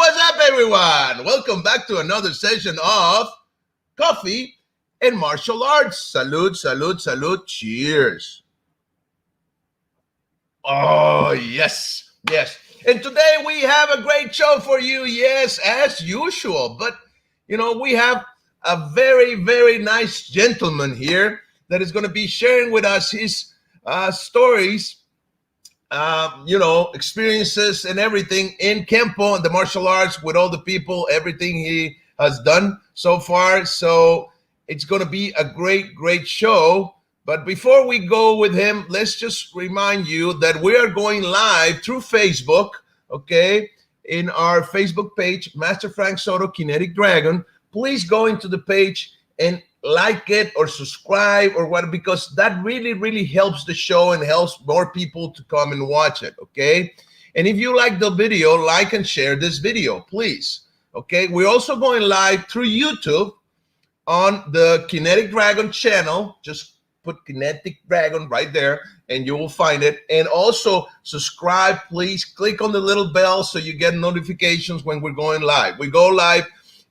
What's up, everyone? Welcome back to another session of Coffee and Martial Arts. Salud, salud, salud. Cheers. Oh, yes, yes. And today we have a great show for you, yes, as usual. But, we have a very, very nice gentleman here that is going to be sharing with us his stories, experiences and everything in Kenpo and the martial arts with all the people, everything he has done so far. So it's going to be a great, great show. But before we go with him, let's just remind you that we are going live through Facebook, okay, in our Facebook page, Master Frank Soto, Kinetic Dragon. Please go into the page and like it or subscribe or what, because that really, really helps the show and helps more people to come and watch it, okay? And if you like the video, like and share this video, please, okay? We're also going live through YouTube on the Kinetic Dragon channel. Just put Kinetic Dragon right there and you will find it. And also subscribe, please. Click on the little bell so you get notifications when we're going live. We go live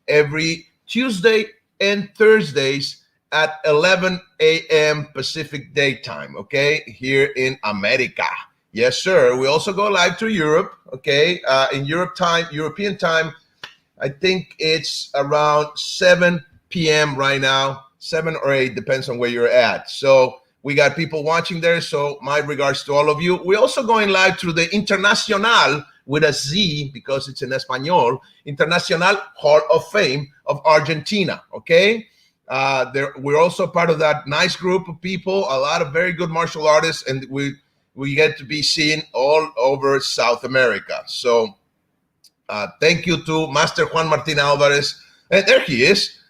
every Tuesday and Thursdays at 11 a.m. Pacific Daytime, okay, here in America. Yes, sir. We also go live to Europe, okay, in European time. I think it's around 7 p.m. right now, 7 or 8, depends on where you're at. So we got people watching there, so my regards to all of you. We're also going live through the Internacional, with a Z because it's in Espanol, Internacional Hall of Fame of Argentina, okay? We're also part of that nice group of people, a lot of very good martial artists, and we get to be seen all over South America. So thank you to Master Juan Martin Alvarez. And there he is.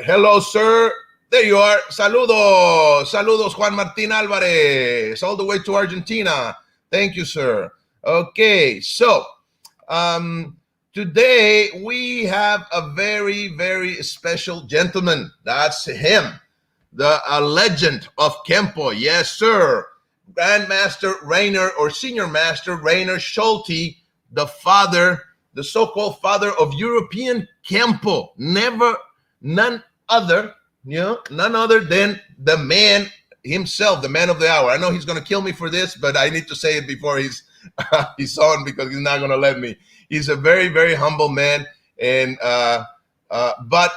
Hello, sir. There you are. Saludos. Saludos, Juan Martin Alvarez, all the way to Argentina. Thank you, sir. Okay, so today we have a very, very special gentleman. That's him, a legend of Kenpo. Yes, sir. Grandmaster Rainer, or Senior Master Rainer Schulte, the so-called father of European Kenpo. None other than the man himself, the man of the hour. I know he's going to kill me for this, but I need to say it before he's on, because he's not going to let me. He's a very, very humble man, and but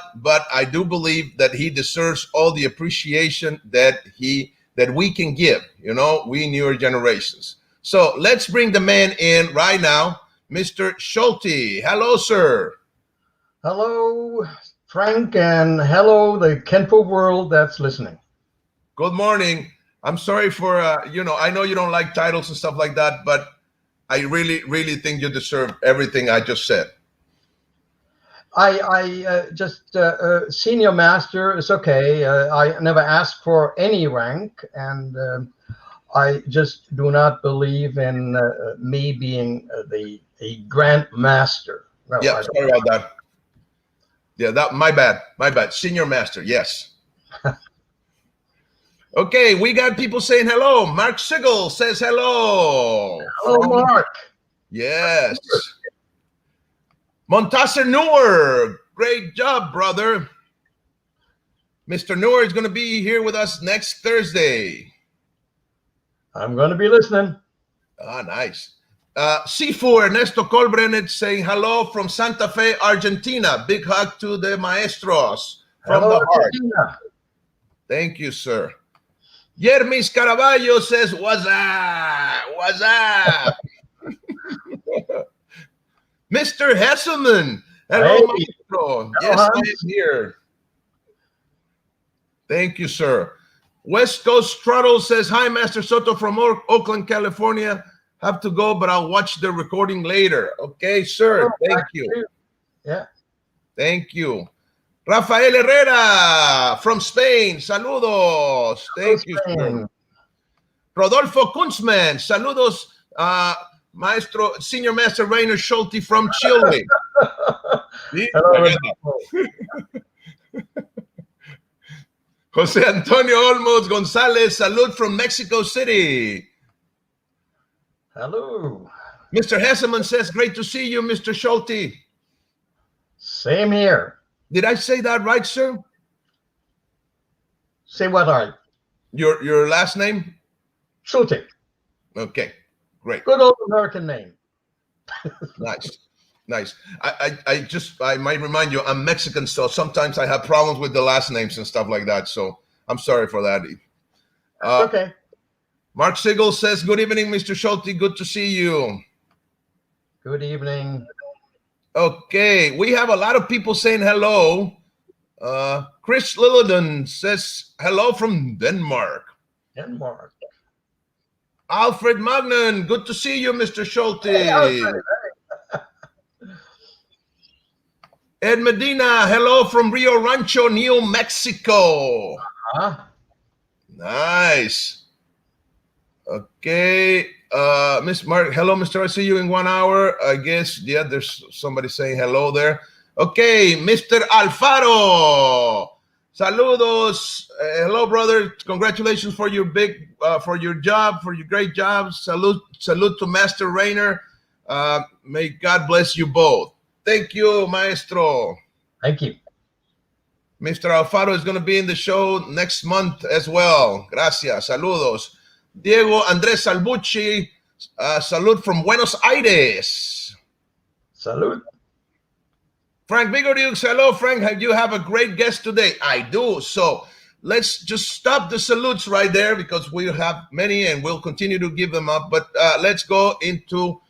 I do believe that he deserves all the appreciation that we can give, we newer generations. So let's bring the man in right now, Mr. Schulte. Hello, sir. Hello, Frank, and hello, the Kenpo world that's listening. Good morning. I'm sorry for, I know you don't like titles and stuff like that, but I really, really think you deserve everything I just said. I just, Senior Master is okay. I never asked for any rank, and I just do not believe in me being a Grand Master. Well, yeah, sorry about that. Yeah, my bad. Senior Master, yes. Okay, we got people saying hello. Mark Sigel says hello. Hello, Mark. Yes. Montasser Newer, great job, brother. Mr. Newer is going to be here with us next Thursday. I'm going to be listening. Ah, nice. Sifu Ernesto Colbrenet saying hello from Santa Fe, Argentina. Big hug to the maestros from hello, the heart. Argentina. Thank you, sir. Yermis Caraballo says, what's up? What's up? Mr. Hesselman. Hello, Hey. maestro. Yes, I am here. Thank you, sir. West Coast Struttle says, hi, Master Soto from Oakland, California. Have to go, but I'll watch the recording later. Okay, sir. Thank you. Yeah. Thank you. Rafael Herrera from Spain. Saludos. Thank you, sir. Rodolfo Kunzman. Saludos, Maestro, Senior Master Rainer Schulte from Chile. Hello. Jose Antonio Olmos Gonzalez. Salud from Mexico City. Hello. Mr. Hesseman says, great to see you, Mr. Schulte. Same here. Did I say that right, sir? Say what right? Your last name? Schulte. Okay, great. Good old American name. Nice. I might remind you, I'm Mexican, so sometimes I have problems with the last names and stuff like that. So I'm sorry for that. Okay. Mark Sigel says, good evening, Mr. Schulte. Good to see you. Good evening. Okay, we have a lot of people saying hello. Chris Lillidan says hello from Denmark. Denmark. Alfred Magnan, good to see you, Mr. Schulte. Hey, Ed Medina, hello from Rio Rancho, New Mexico. Nice. Okay. Miss Mark, hello, Mr. I see you in 1 hour. I guess, yeah, there's somebody saying hello there. Okay, Mr. Alfaro. Saludos. Hello, brother. Congratulations for your for your job, for your great job. Salute to Master Rainer. May God bless you both. Thank you, Maestro. Thank you. Mr. Alfaro is going to be in the show next month as well. Gracias. Saludos. Diego Andres Salbucci, salud from Buenos Aires. Salud. Frank Bigodiux, hello, Frank. You have a great guest today. I do. So let's just stop the salutes right there because we have many and we'll continue to give them up. But let's go into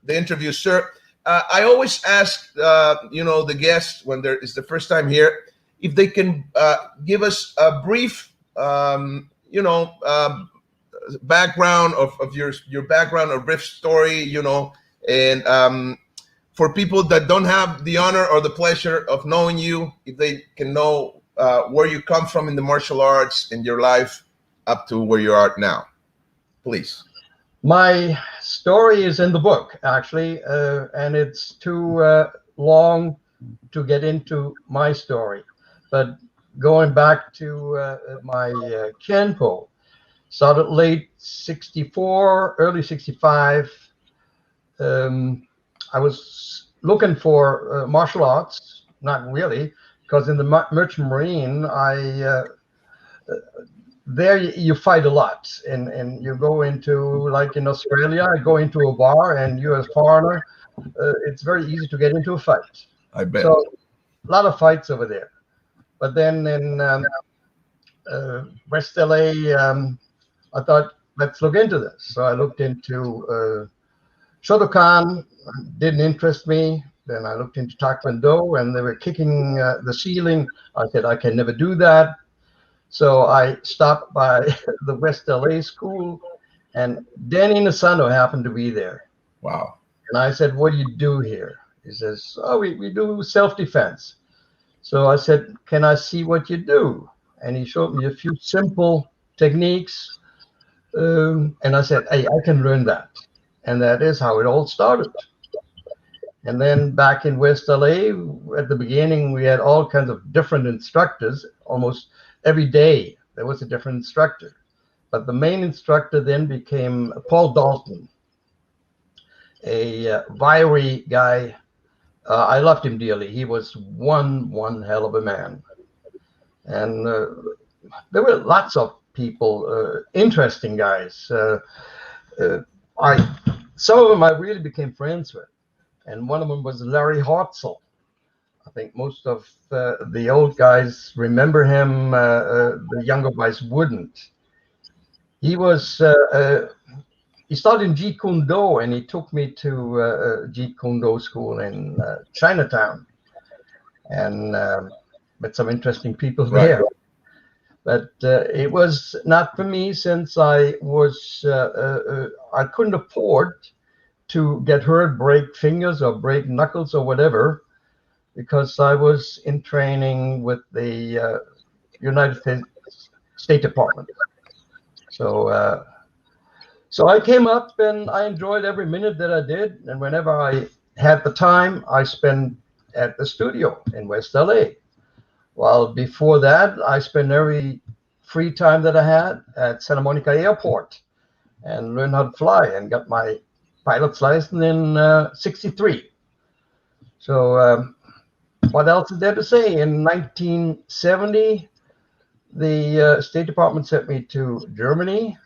the interview, sir. I always ask, the guests when there is the first time here, if they can give us a brief, background of your background or brief story, and for people that don't have the honor or the pleasure of knowing you, if they can know where you come from in the martial arts in your life up to where you are now, please. My story is in the book, actually, and it's too long to get into my story. But going back to my Kenpo, started late 64, early 65. I was looking for martial arts, not really, because in the Merchant Marine, there you fight a lot, and you go into, like in Australia, I go into a bar, and you as a foreigner, it's very easy to get into a fight. I bet. So a lot of fights over there. But then in West LA, I thought, let's look into this. So I looked into Shotokan, didn't interest me. Then I looked into Taekwondo, and they were kicking the ceiling. I said, I can never do that. So I stopped by the West LA school, and Danny Nasano happened to be there. Wow. And I said, what do you do here? He says, oh, we do self-defense. So I said, can I see what you do? And he showed me a few simple techniques. And I said, hey, I can learn that. And that is how it all started. And then back in West LA, at the beginning, we had all kinds of different instructors. Almost every day there was a different instructor. But the main instructor then became Paul Dalton, a wiry guy. I loved him dearly. He was one hell of a man. And there were lots of people, interesting guys. Some of them I really became friends with. And one of them was Larry Hartzell. I think most of the old guys remember him. The younger guys wouldn't. He was... he started in Jeet Kune Do, and he took me to Jeet Kune Do school in Chinatown, and met some interesting people there. But it was not for me, since I was I couldn't afford to get hurt, break fingers or break knuckles or whatever. because I was in training with the United States State Department. So so I came up and I enjoyed every minute that I did. And whenever I had the time, I spent at the studio in West LA. Well, before that, I spent every free time that I had at Santa Monica Airport and learned how to fly and got my pilot's license in '63. So what else is there to say? In 1970, the State Department sent me to Germany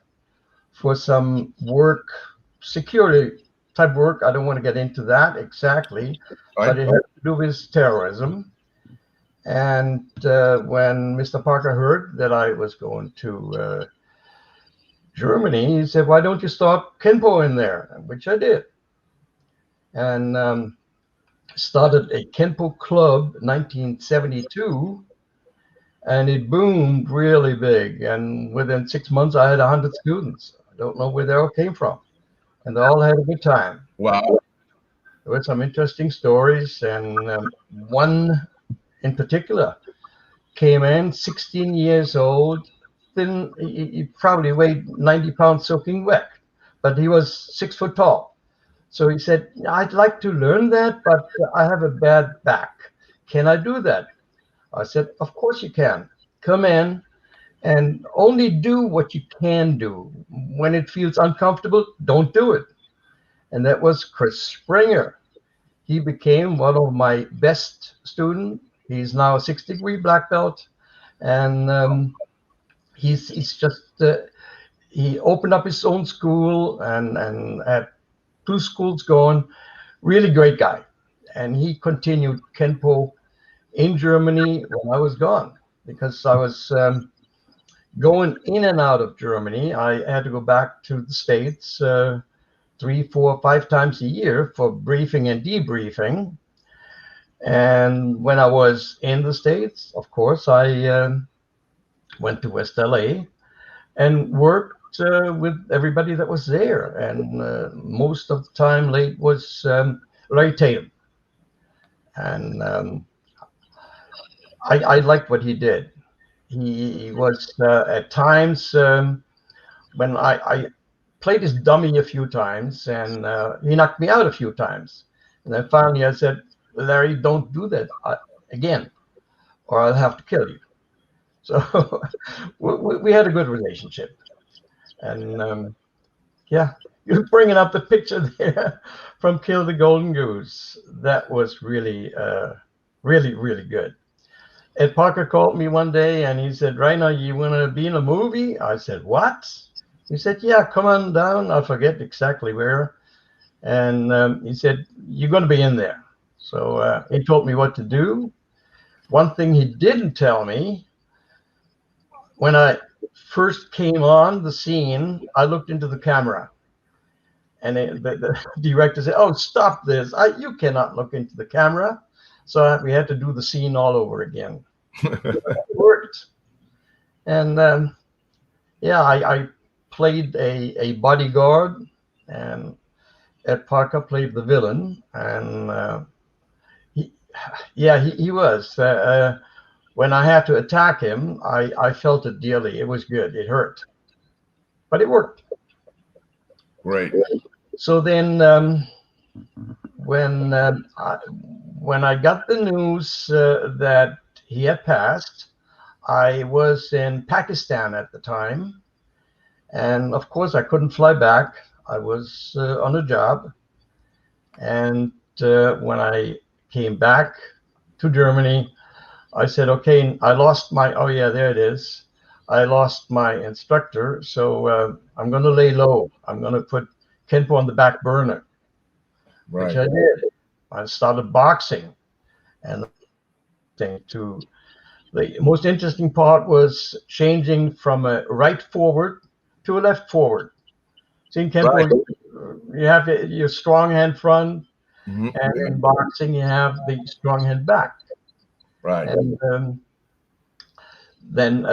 for some work, security type work. I don't want to get into that exactly, but it had to do with terrorism. And when Mr. Parker heard that I was going to Germany, he said, "Why don't you start Kenpo in there?" Which I did. And started a Kenpo club in 1972. And it boomed really big. And within 6 months, I had 100 students. I don't know where they all came from. And they all had a good time. Wow. There were some interesting stories. And one in particular came in, 16 years old. Then he probably weighed 90 pounds soaking wet. But he was 6 foot tall. So he said, "I'd like to learn that, but I have a bad back. Can I do that?" I said, "Of course you can. Come in and only do what you can do. When it feels uncomfortable, don't do it." And that was Chris Springer. He became one of my best students. He's now a 6th-degree black belt. And he's just, he opened up his own school and had 2 schools going. Really great guy. And he continued Kenpo in Germany when I was gone, because I was going in and out of Germany. I had to go back to the States 3, 4, 5 times a year for briefing and debriefing. And when I was in the States, of course, I went to West LA and worked with everybody that was there. And most of the time late was Larry Tatum. And I liked what he did. He was at times when I played his dummy a few times, and he knocked me out a few times. And then finally I said, "Larry, don't do that again, or I'll have to kill you." So we had a good relationship. And yeah, you're bringing up the picture there from Kill the Golden Goose. That was really, really good. Ed Parker called me one day and he said, "Rainer, you want to be in a movie?" I said, "What?" He said, "Yeah, come on down." I forget exactly where. And he said, "You're going to be in there." So he told me what to do. One thing he didn't tell me, when I first came on the scene, I looked into the camera. And the director said, "Oh, stop this. You cannot look into the camera." So we had to do the scene all over again. It worked. And yeah, I played a bodyguard, and Ed Parker played the villain. And he was. When I had to attack him, I felt it dearly. It was good. It hurt, but it worked. Great. So then when I got the news that he had passed, I was in Pakistan at the time. And of course, I couldn't fly back. I was on a job. And when I came back to Germany, I said, "Okay, I lost my," oh yeah, there it is. "I lost my instructor. So I'm going to lay low. I'm going to put Kenpo on the back burner." Right. Which I did. I started boxing. And to the most interesting part was changing from a right forward to a left forward. See, in Kenpo, you have your strong hand front, and in boxing, you have the strong hand back. Right. And then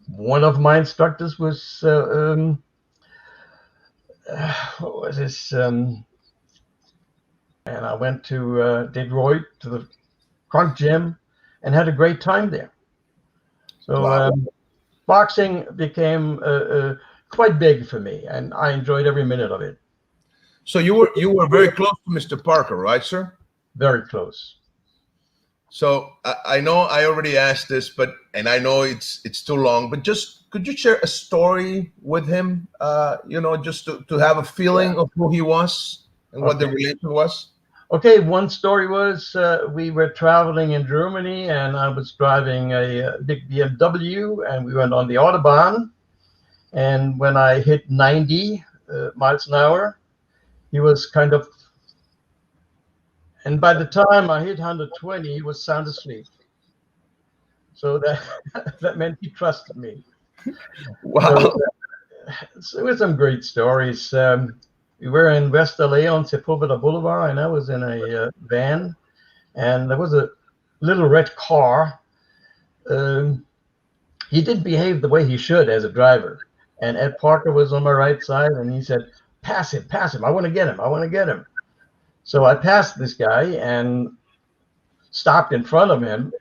one of my instructors was, what was this? and I went to Detroit to the Crunk Gym and had a great time there. So Wow. boxing became quite big for me, and I enjoyed every minute of it. So you were very close to Mr. Parker, right, sir? Very close. So I know I already asked this, but and I know it's too long, but just could you share a story with him? Just to have a feeling of who he was and what the Okay. relation was. Okay. One story was we were traveling in Germany, and I was driving a big BMW, and we went on the Autobahn. And when I hit 90 miles an hour, he was kind of, and by the time I hit 120, he was sound asleep. So that that meant he trusted me. So Wow. there were some great stories. We were in West LA on Sepulveda Boulevard, and I was in a van, and there was a little red car. Um, he didn't behave the way he should as a driver. And Ed Parker was on my right side, and he said, pass him, pass him. I want to get him. I want to get him. So I passed this guy and stopped in front of him.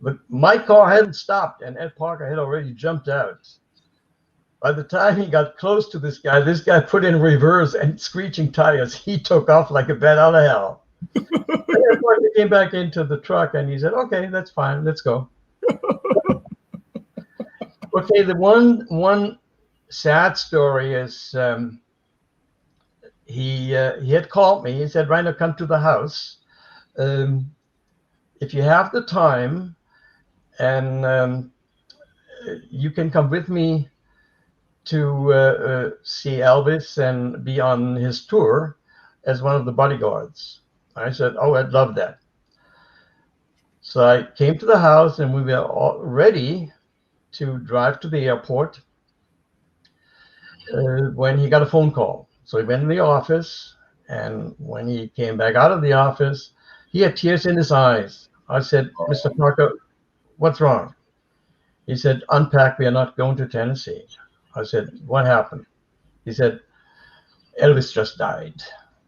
But my car hadn't stopped, and Ed Parker had already jumped out. By the time he got close to this guy put in reverse and screeching tires. He took off like a bat out of hell. And Ed Parker came back into the truck, and he said, okay, that's fine. Let's go. Okay, the one sad story is he had called me. He said, Rainer, come to the house. If you have the time, and you can come with me to see Elvis and be on his tour as one of the bodyguards. I said, oh, I'd love that. So I came to the house, and we were all ready to drive to the airport when he got a phone call. So he went in the office, and when he came back out of the office, he had tears in his eyes. I said, Mr. Parker, what's wrong? He said, unpack, we are not going to Tennessee. I said, what happened? He said, Elvis just died.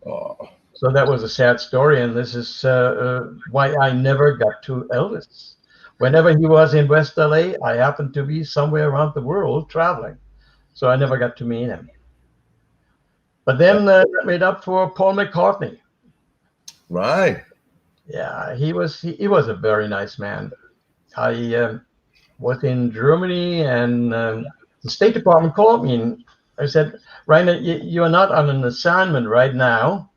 Oh. So that was a sad story, and this is why I never got to Elvis. Whenever he was in West LA, I happened to be somewhere around the world traveling, so I never got to meet him. But then that made up for Paul McCartney. Right. Yeah, he was a very nice man. I was in Germany, and the State Department called me, and I said, Rainer, you are not on an assignment right now.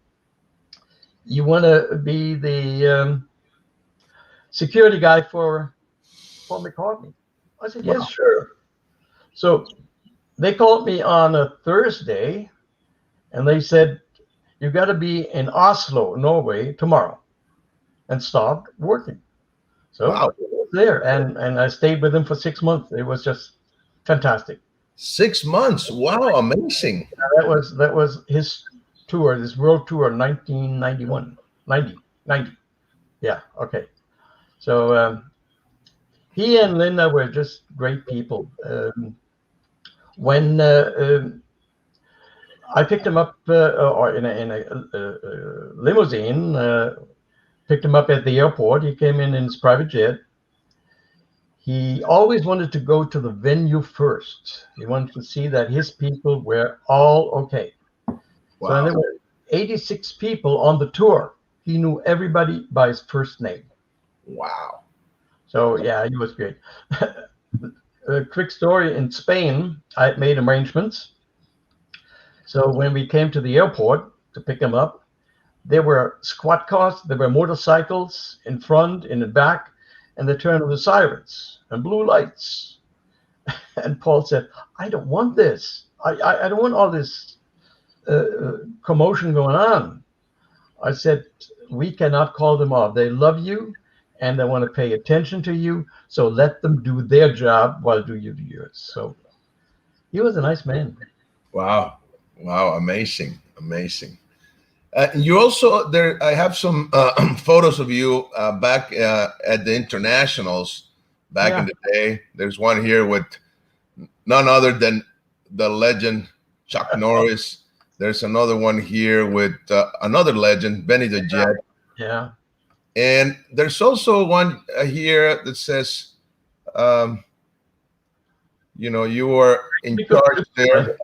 You want to be the security guy for Paul McCartney? I said, yes, sure. So they called me on a Thursday, and they said, you got to be in Oslo, Norway tomorrow, and stopped working. So Wow. there, and I stayed with him for 6 months. It was just fantastic. 6 months. Wow, amazing. That was his tour, this world tour, 1991, 90. Yeah, okay. So he and Linda were just great people. When I picked him up or in a limousine, picked him up at the airport. He came in his private jet. He always wanted to go to the venue first. He wanted to see that his people were all okay. Wow. So there were 86 people on the tour. He knew everybody by his first name. Wow. So yeah, he was great. A quick story, in Spain, I made arrangements. So when we came to the airport to pick him up, there were squad cars, there were motorcycles in front, in the back, and they turned on the sirens and blue lights. And Paul said, I don't want this. I don't want all this commotion going on. I said, we cannot call them off. They love you, and they want to pay attention to you. So let them do their job while you do yours. So he was a nice man. Wow. Wow. Amazing. Amazing. You also there. I have some photos of you back at the internationals back in the day. There's one here with none other than the legend Chuck Norris. There's another one here with another legend, Benny the Jet. Yeah. And there's also one here that says, you were in charge there.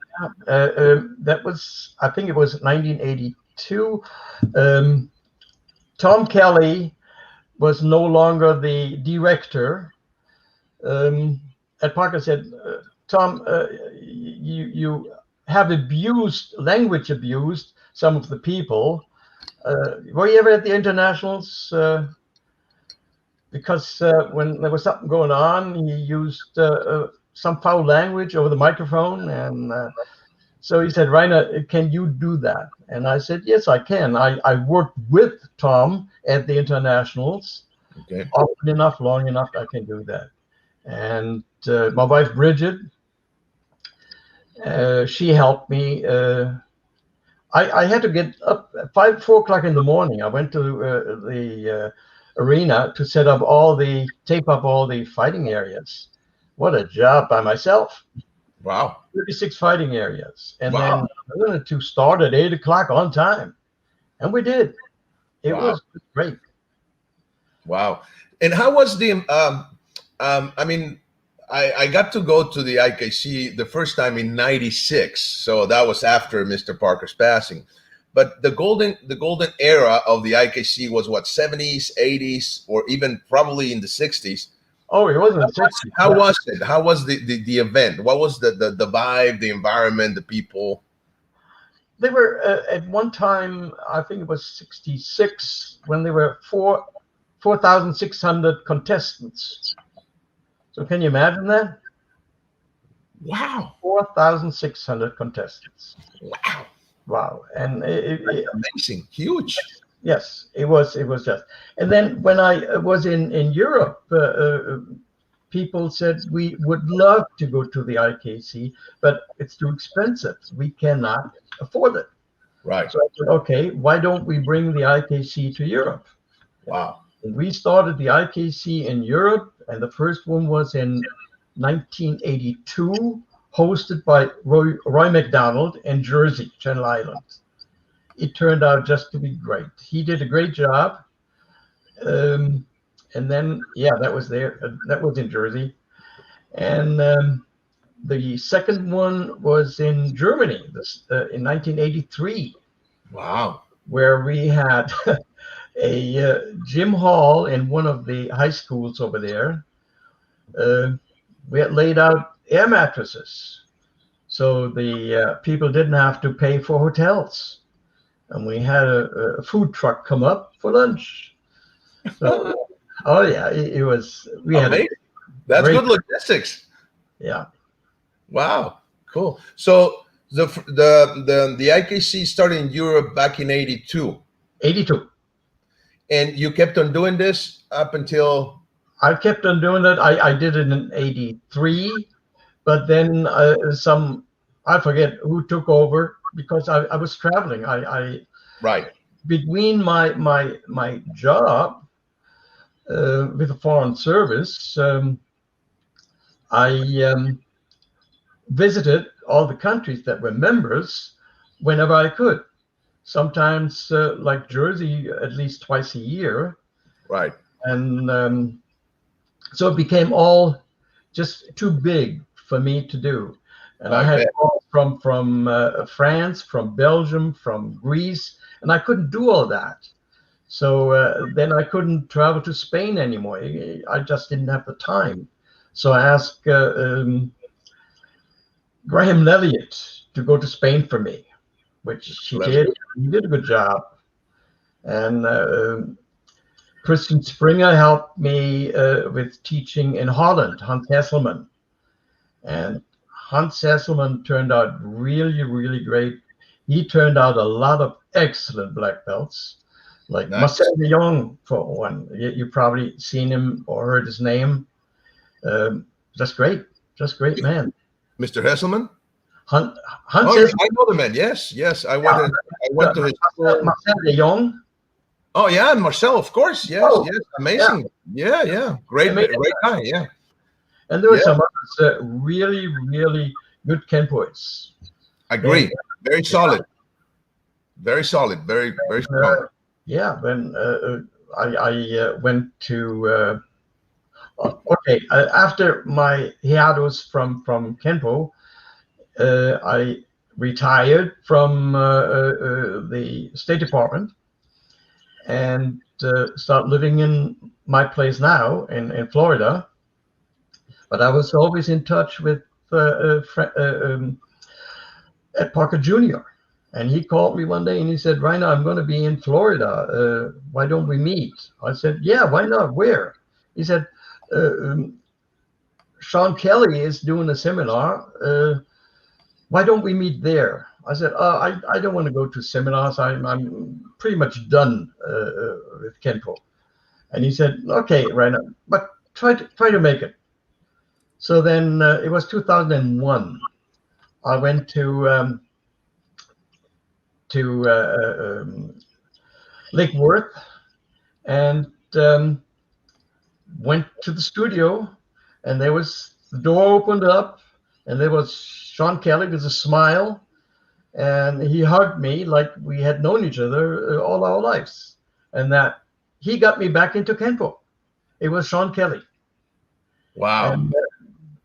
That was, I think it was 1982. Tom Kelly was no longer the director. At Parker said, Tom, you have language abused some of the people. Were you ever at the internationals? Because when there was something going on, he used some foul language over the microphone. And so he said, Rainer, can you do that? And I said, yes, I can. I worked with Tom at the internationals. Okay. Often enough, long enough, I can do that. And my wife, Bridget, she helped me. I had to get up at 4 o'clock in the morning. I went to the arena to tape up all the fighting areas. What a job by myself. Wow. 36 fighting areas. And Wow. then I wanted to start at 8 o'clock on time. And we did. It was great. Wow. And how was the, I got to go to the IKC the first time in '96. So that was after Mr. Parker's passing. But the golden era of the IKC was what, 70s, 80s, or even probably in the 60s. Oh, it wasn't 60s. How was it? How was the event? What was the vibe, the environment, the people? They were at one time, I think it was 66, when there were 4,600 contestants. So can you imagine that? Wow. 4,600 contestants. Wow. Wow. And amazing. Huge. Yes, it was just. And then when I was in Europe, people said, we would love to go to the IKC, but it's too expensive. We cannot afford it. Right. So I said, okay, why don't we bring the IKC to Europe? Wow. And we started the IKC in Europe, and the first one was in 1982, hosted by Roy McDonald in Jersey, Channel Islands. It turned out just to be great. He did a great job. And then, that was there. That was in Jersey. And the second one was in Germany in 1983. Wow. Where we had a gym hall in one of the high schools over there. We had laid out air mattresses. So the people didn't have to pay for hotels. And we had a food truck come up for lunch. So, it was. We amazing. That's good logistics. Yeah. Wow. Cool. So the IKC started in Europe back in 82. 82. And you kept on doing this up until. I kept on doing it. I did it in 83, but then I forget who took over. Because I was traveling, right between my job with the Foreign Service, I visited all the countries that were members whenever I could. Sometimes, like Jersey, at least twice a year. Right. And so it became all just too big for me to do. And I had from France, from Belgium, from Greece, and I couldn't do all that. So then I couldn't travel to Spain anymore. I just didn't have the time. So I asked Graham Elliott to go to Spain for me, which he did. He did a good job. And Christian Springer helped me with teaching in Holland, Hans Hesselman. And Hans Hesselman turned out really, really great. He turned out a lot of excellent black belts, like Marcel de Jong, for one. You probably seen him or heard his name. Just great man. Mr. Hesselman? Hans Hesselman. I know the man. Yes. I went to his school. Marcel de Jong. Oh yeah, and Marcel, of course. Yes, amazing. Yeah. Great guy. Yeah. And there were some others really, really good Kenpoists. Agree. Very solid. Very solid, very strong. Yeah, when I went to okay, after my hiatus from Kenpo, I retired from the State Department and start living in my place now in Florida. But I was always in touch with Ed Parker Jr. And he called me one day and he said, Rainer, I'm going to be in Florida. Why don't we meet? I said, yeah, why not? Where? He said, Sean Kelly is doing a seminar. Why don't we meet there? I said, I don't want to go to seminars. I'm pretty much done with Kenpo. And he said, okay, Rainer, but try to make it. So then it was 2001. I went to Lake Worth and went to the studio, and there was the door opened up, and there was Sean Kelly with a smile, and he hugged me like we had known each other all our lives, and that he got me back into Kenpo. It was Sean Kelly. Wow. And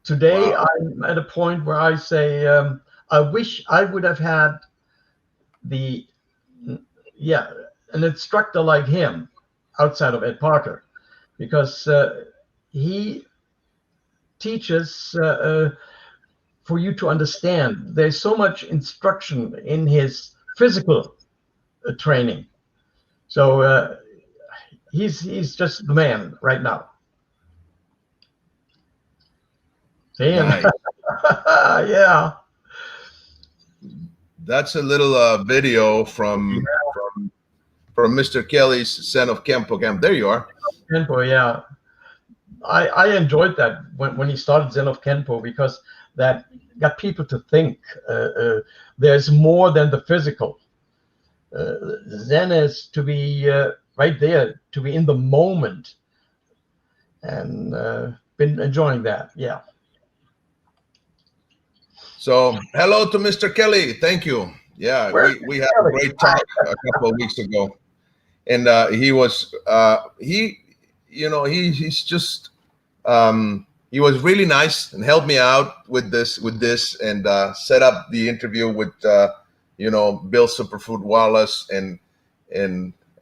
today I'm at a point where I say I wish I would have had an instructor like him outside of Ed Parker, because he teaches for you to understand. There's so much instruction in his physical training. So he's just the man right now. See him? Nice. Yeah. That's a little video from Mr. Kelly's Son of Kenpo camp. There you are. Kenpo, yeah. I enjoyed that when he started Zen of Kenpo, because that got people to think there's more than the physical. Zen is to be right there, to be in the moment, and been enjoying that. Yeah. So hello to Mr. Kelly. Thank you. Yeah, we had a great talk a couple of weeks ago, and he was he's just he was really nice and helped me out with this and set up the interview with Bill Superfood Wallace and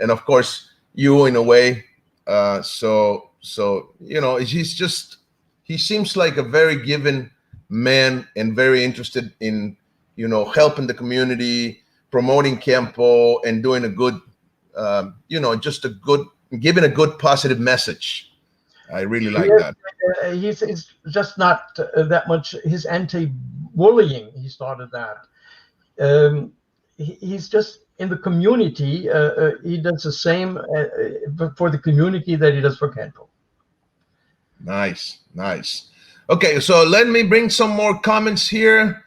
of course you in a way. So he seems like a very given man and very interested in helping the community, promoting Kenpo, and doing a good giving a good positive message. I really like that. He's just not that much. His anti-bullying, he started that. He's just in the community. He does the same for the community that he does for Kenpo. Nice. Okay, so let me bring some more comments here.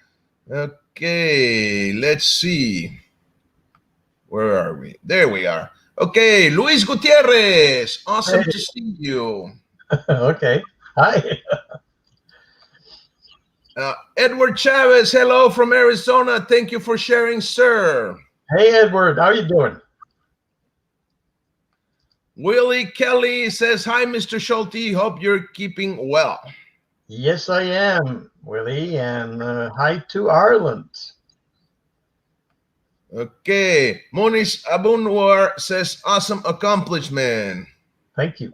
Okay, let's see. Where are we? There we are. Okay, Luis Gutierrez. Awesome to see you. Okay. Hi. Edward Chavez. Hello from Arizona. Thank you for sharing, sir. Hey, Edward. How are you doing? Willie Kelly says, hi, Mr. Schulte. Hope you're keeping well. Yes, I am, Willie. And hi to Ireland. Okay. Moniz Abunwar says, awesome accomplishment. Thank you.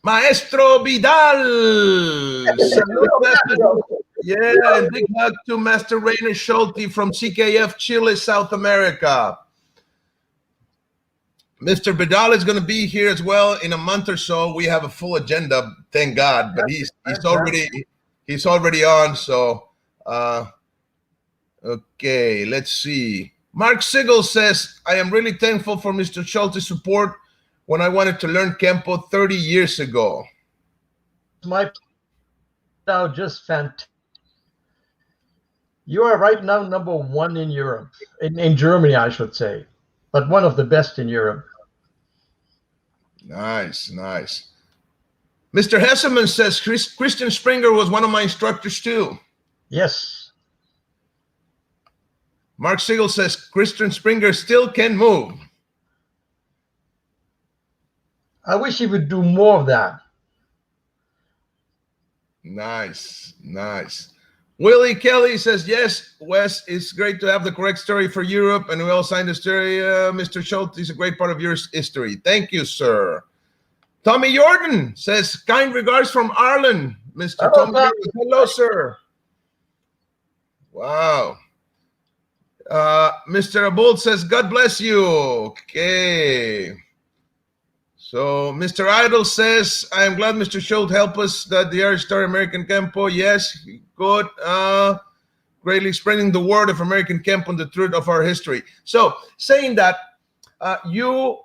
Maestro Vidal. Yeah, and big hug to Master Rainer Schulte from CKF Chile, South America. Mr. Vidal is going to be here as well in a month or so. We have a full agenda, thank God, but he's already on. So, okay, let's see. Mark Sigel says, I am really thankful for Mr. Schulte's support when I wanted to learn Kenpo 30 years ago. My now just fantastic. You are right now #1 in Europe, in Germany, I should say, but one of the best in Europe. Nice. Mr. Hesseman says, Christian Springer was one of my instructors too. Yes. Mark Siegel says Christian Springer still can move. I wish he would do more of that. Nice, nice. Willie Kelly says, yes, Wes, it's great to have the correct story for Europe, and we all signed the story. Mr. Schulte is a great part of your history. Thank you, sir. Tommy Jordan says, kind regards from Ireland. Mr. Tommy Jordan, hello, sir. Wow. Mr. Abold says, God bless you. Okay. So Mr. Idol says, I am glad Mr. Schulte helped us that the Irish story American Kenpo. Yes, good. Greatly spreading the word of American Kenpo and the truth of our history. So saying that, you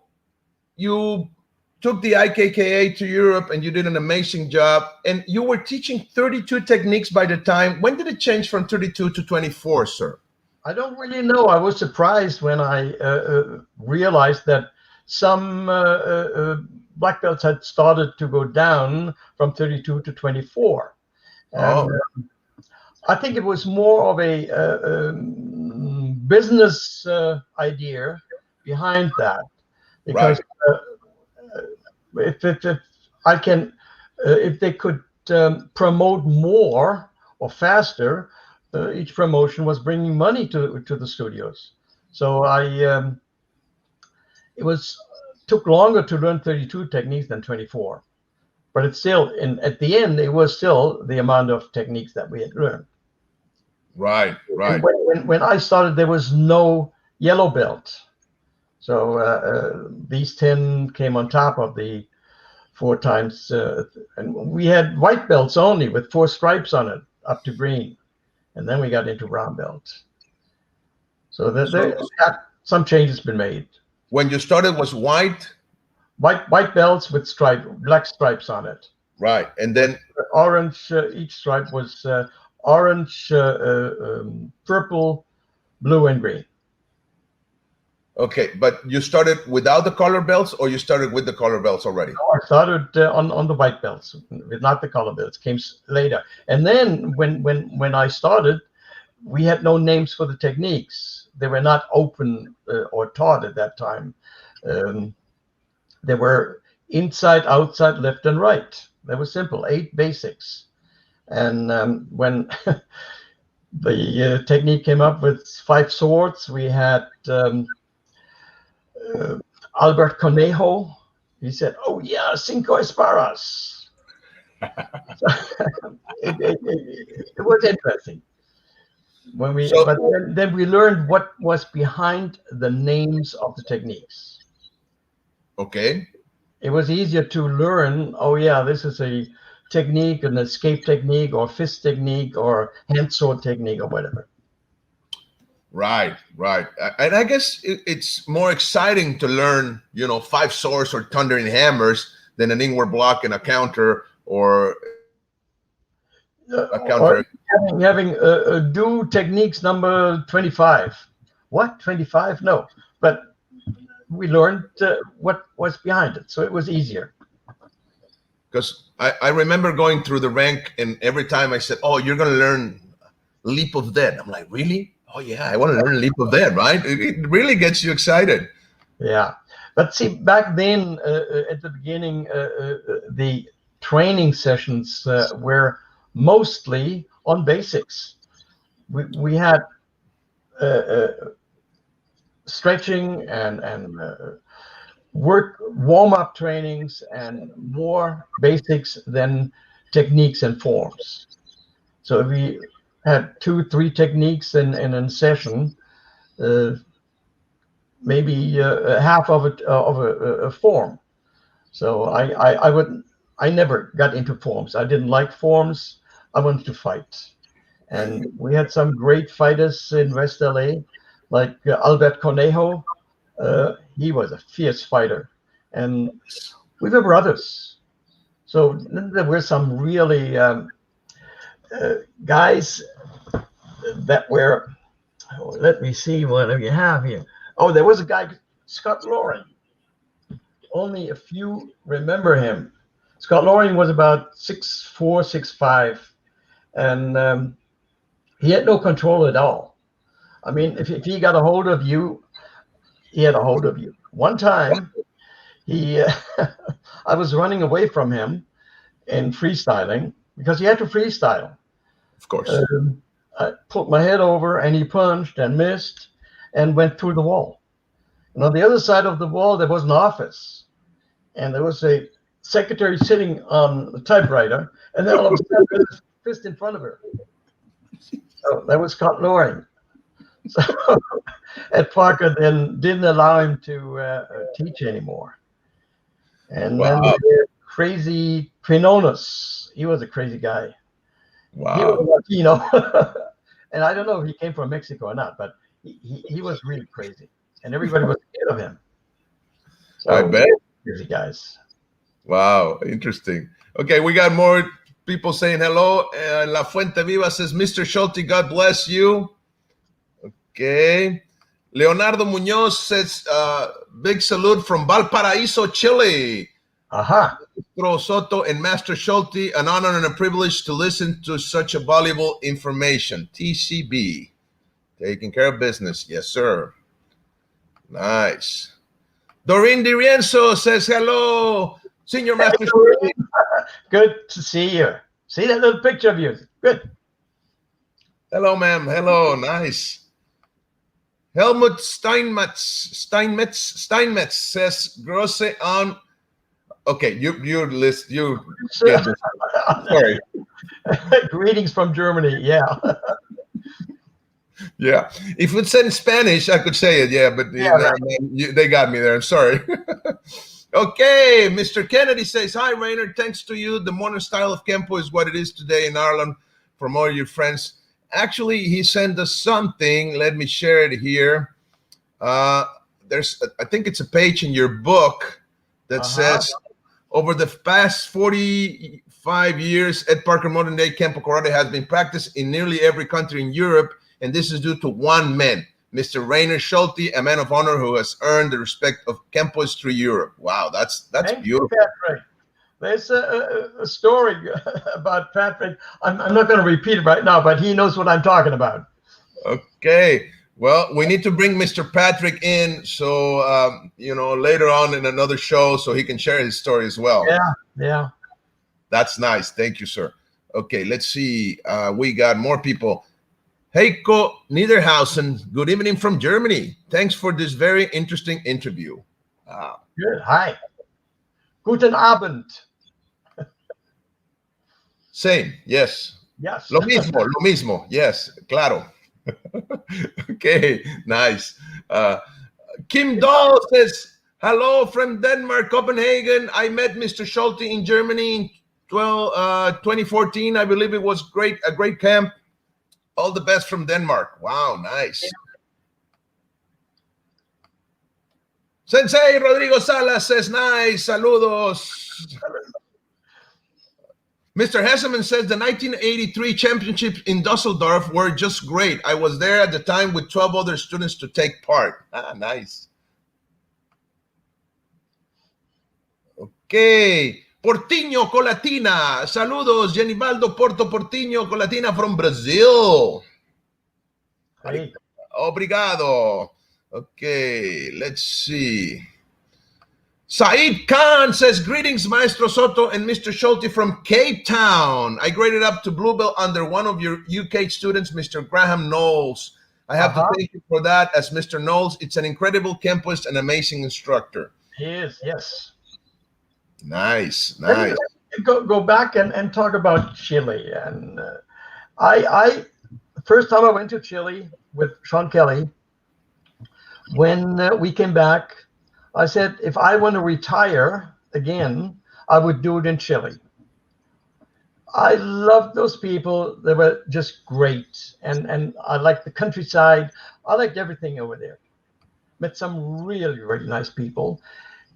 took the IKKA to Europe and you did an amazing job, and you were teaching 32 techniques by the time. When did it change from 32 to 24, sir? I don't really know. I was surprised when I realized that some black belts had started to go down from 32 to 24. And I think it was more of a business idea behind that, because if they could promote more or faster, each promotion was bringing money to the studios. So it took longer to learn 32 techniques than 24, but it's still, at the end, it was still the amount of techniques that we had learned. Right. When I started, there was no yellow belt, so these 10 came on top of the 4 times, and we had white belts only with 4 stripes on it up to green, and then we got into brown belts. So some changes been made. When you started was white belts with black stripes on it. Right, and then orange. Each stripe was orange, purple, blue, and green. Okay, but you started without the color belts, or you started with the color belts already? No, I started on the white belts, not the color belts. Came later, and then when I started, we had no names for the techniques. They were not open or taught at that time. They were inside, outside, left, and right. They were simple, 8 basics. And when the technique came up with 5 swords, we had Albert Conejo. He said, "Oh yeah, 5 espadas." It was interesting. But then we learned what was behind the names of the techniques. Okay. It was easier to learn, oh yeah, this is a technique, an escape technique, or fist technique, or hand sword technique, or whatever. Right. And I guess it's more exciting to learn, 5 swords or thundering hammers than an inward block and a counter, or a counter. Or having do techniques number 25. What, 25? No, but we learned what was behind it, so it was easier. Because I remember going through the rank, and every time I said, "Oh, you're going to learn Leap of Death," I'm like, "Really? Oh yeah, I want to learn Leap of Death," right? It really gets you excited. Yeah, but see, back then at the beginning, the training sessions were mostly on basics. We had stretching and warm-up trainings and more basics than techniques and forms. So we had 2-3 techniques in a session, maybe half of a form. So I never got into forms. I didn't like forms. I wanted to fight. And we had some great fighters in West LA, like Albert Conejo. He was a fierce fighter, and we were brothers. So there were some really guys that were, let me see what do you have here. Oh, there was a guy, Scott Loring. Only a few remember him. Scott Loring was about 6'4", 6'5", and he had no control at all. I mean, if he got a hold of you, he had a hold of you. One time, he, I was running away from him in freestyling because he had to freestyle. Of course. I put my head over and he punched and missed and went through the wall. And on the other side of the wall, there was an office. And there was a secretary sitting on the typewriter. And then all of a sudden, there was a fist in front of her. So that was caught lowering. So Ed Parker then didn't allow him to teach anymore. And then crazy Quinones. He was a crazy guy. Wow. He was Latino. And I don't know if he came from Mexico or not, but he was really crazy. And everybody was scared of him. So, I bet. Crazy guys. Wow, interesting. Okay, we got more people saying hello. La Fuente Viva says, Mr. Schulte, God bless you. Okay. Leonardo Munoz says, big salute from Valparaiso, Chile. Aha. Maestro Soto and Master Schulte, an honor and a privilege to listen to such a valuable information. TCB. Taking care of business. Yes, sir. Nice. Doreen DiRienzo says, hello, Senior Master Schulte. Good to see you. See that little picture of yours? Good. Hello, ma'am. Hello. Nice. Helmut Steinmetz says, Grosse on. Okay, you list. You. Yeah, sorry. Greetings from Germany. Yeah. Yeah. If it's in Spanish, I could say it. Yeah, but Yeah, right. they got me there. I'm sorry. Okay, Mr. Kennedy says, hi, Rainer. Thanks to you, the modern style of Kenpo is what it is today in Ireland from all your friends. Actually, he sent us something. Let me share it here. There's, I think it's a page in your book that says, over the past 45 years, Ed Parker Modern Day Kenpo Karate has been practiced in nearly every country in Europe, and this is due to one man, Mr. Rainer Schulte, a man of honor who has earned the respect of Kenpoists through Europe. Wow, that's Thank beautiful. you, Patrick. There's a story about Patrick. I'm not going to repeat it right now, but he knows what I'm talking about. Okay. Well, we need to bring Mr. Patrick in, so later on in another show, so he can share his story as well. Yeah. That's nice. Thank you, sir. Okay, let's see. We got more people. Heiko Niederhausen, good evening from Germany. Thanks for this very interesting interview. Good. Hi. Guten Abend. Same. Yes. Yes. Lo mismo. Yes. Claro. Okay. Nice. Kim Dahl says, hello from Denmark, Copenhagen. I met Mr. Schulte in Germany in 2014. I believe it was a great camp. All the best from Denmark. Wow, nice. Yeah. Sensei Rodrigo Salas says, nice, saludos. Mr. Hesseman says, the 1983 championships in Dusseldorf were just great. I was there at the time with 12 other students to take part. Nice. Okay. Portinho Colatina. Saludos, Genibaldo Porto Portinho Colatina from Brazil. Hey. Obrigado. Okay, let's see. Saeed Khan says, greetings, Maestro Soto and Mr. Schulte from Cape Town. I graded up to blue belt under one of your UK students, Mr. Graham Knowles. I have to thank you for that, as Mr. Knowles, it's an incredible Kenpoist and amazing instructor. He is, yes. Nice. Go back and talk about Chile. And I first time I went to Chile with Sean Kelly, when we came back, I said, if I want to retire again, I would do it in Chile. I loved those people. They were just great. And I liked the countryside. I liked everything over there. Met some really, really nice people.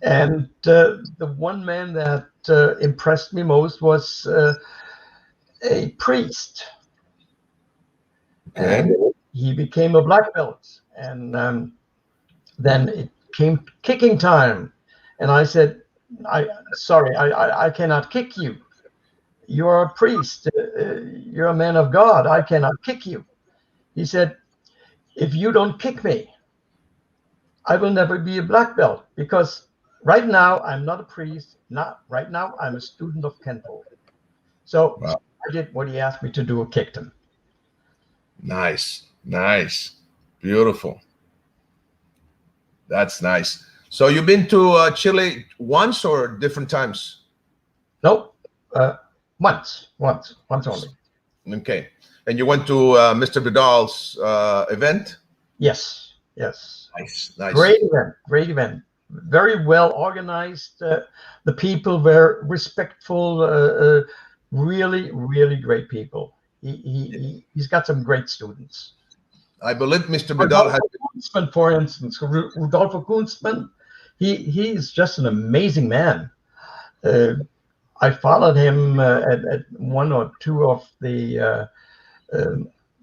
And the one man that impressed me most was a priest. Okay. And he became a black belt. And then it came kicking time. And I said, sorry, I cannot kick you. You're a priest. You're a man of God. I cannot kick you. He said, if you don't kick me, I will never be a black belt, because right now I'm not a priest. Not right now, I'm a student of Kenpo. So Wow. I did what he asked me to do, kicked him. Nice. Nice. Beautiful. That's nice. So you've been to Chile once or different times? Nope. Once only. Okay. And you went to Mr. Vidal's event? Yes. Nice. Nice. Great event. Very well organized. The people were respectful. Really, really great people. He's got some great students. I believe Mr. Vidal Rodolfo had. Kunstmann, for instance, Rodolfo Kunstmann, he's just an amazing man. I followed him at one or two of the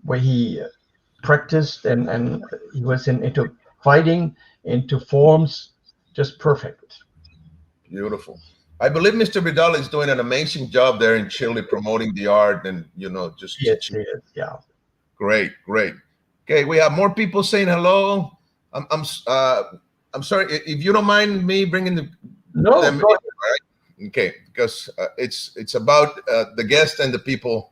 where he practiced, and he was into fighting, into forms, just perfect. Beautiful. I believe Mr. Vidal is doing an amazing job there in Chile promoting the art and, just Yes, teaching. yes, yeah. Great. Okay, we have more people saying hello. I'm sorry if you don't mind me bringing them No, in, right? Okay, because it's about the guest and the people.